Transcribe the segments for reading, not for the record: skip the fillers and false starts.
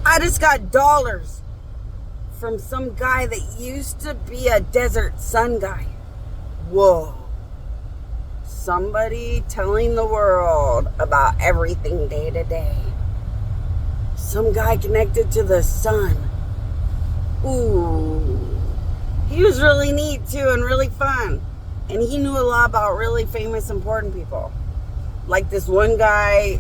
I just got dollars from some guy that used to be a desert sun guy. Whoa. Somebody telling the world about everything day to day. Some guy connected to the sun. Ooh. He was really neat too and really fun. And he knew a lot about really famous, important people. Like this one guy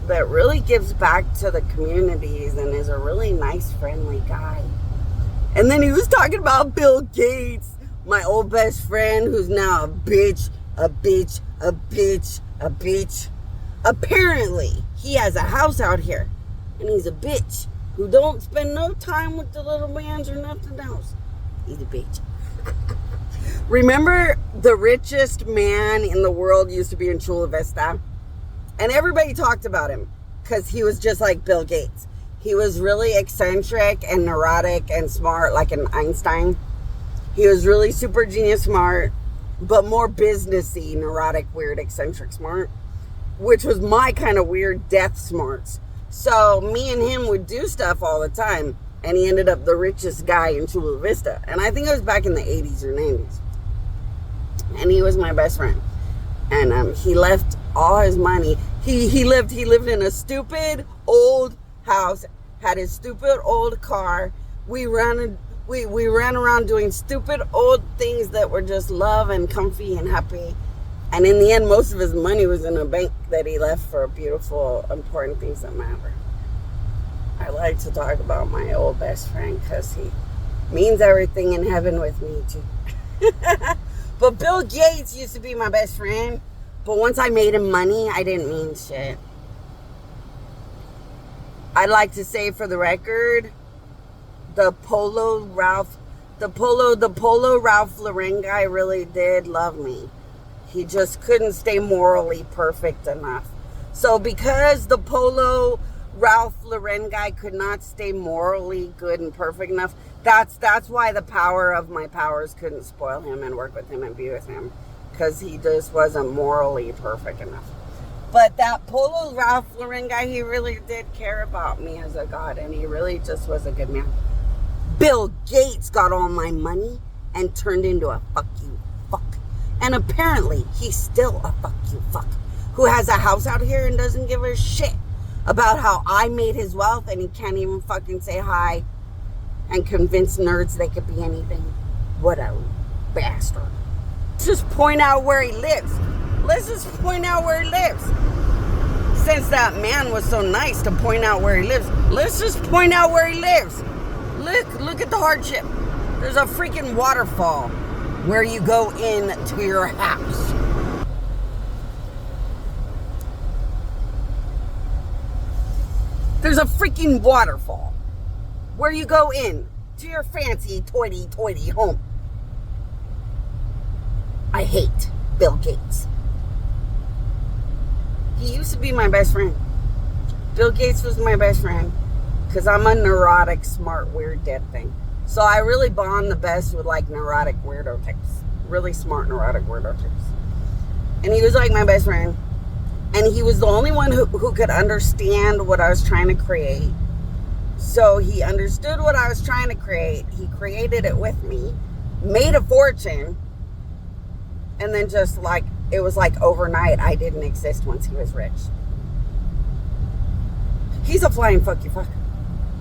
that really gives back to the communities and is a really nice, friendly guy. And then he was talking about Bill Gates, my old best friend, who's now a bitch. Apparently, he has a house out here, and he's a bitch who don't spend no time with the little mans or nothing else. He's a bitch. Remember, the richest man in the world used to be in Chula Vista? And everybody talked about him because he was just like Bill Gates. He was really eccentric and neurotic and smart, like an Einstein. He was really super genius smart, but more businessy, neurotic, weird, eccentric smart, which was my kind of weird death smarts. So me and him would do stuff all the time, and he ended up the richest guy in Chula Vista. And I think it was back in the 80s or 90s. And he was my best friend. And he left all his money. He lived in a stupid old house, had his stupid old car. We ran around doing stupid old things that were just love and comfy and happy. And in the end, most of his money was in a bank that he left for beautiful, important things that matter. I like to talk about my old best friend because he means everything in heaven with me too. But Bill Gates used to be my best friend. But once I made him money, I didn't mean shit. I'd like to say for the record, the Polo Ralph Lauren guy really did love me. He just couldn't stay morally perfect enough. So because the Polo Ralph Lauren guy could not stay morally good and perfect enough, that's why the power of my powers couldn't spoil him and work with him and be with him, because he just wasn't morally perfect enough. But that Polo Ralph Lauren guy, he really did care about me as a god, and he really just was a good man. Bill Gates got all my money and turned into a fuck you fuck. And apparently, he's still a fuck you fuck who has a house out here and doesn't give a shit about how I made his wealth, and he can't even fucking say hi and convince nerds they could be anything. What a bastard. Let's just point out where he lives. Since that man was so nice to point out where he lives, let's just point out where he lives. Look at the hardship. There's a freaking waterfall where you go into your house. There's a freaking waterfall where you go in to your fancy toity home. I hate Bill Gates. He used to be my best friend. Bill Gates was my best friend because I'm a neurotic, smart, weird, dead thing. So I really bond the best with like neurotic weirdo types. Really smart neurotic weirdo types. And he was like my best friend. And he was the only one who could understand what I was trying to create. So he understood what I was trying to create. He created it with me. Made a fortune. And then just like, it was like overnight, I didn't exist once he was rich. He's a flying fuck you fuck.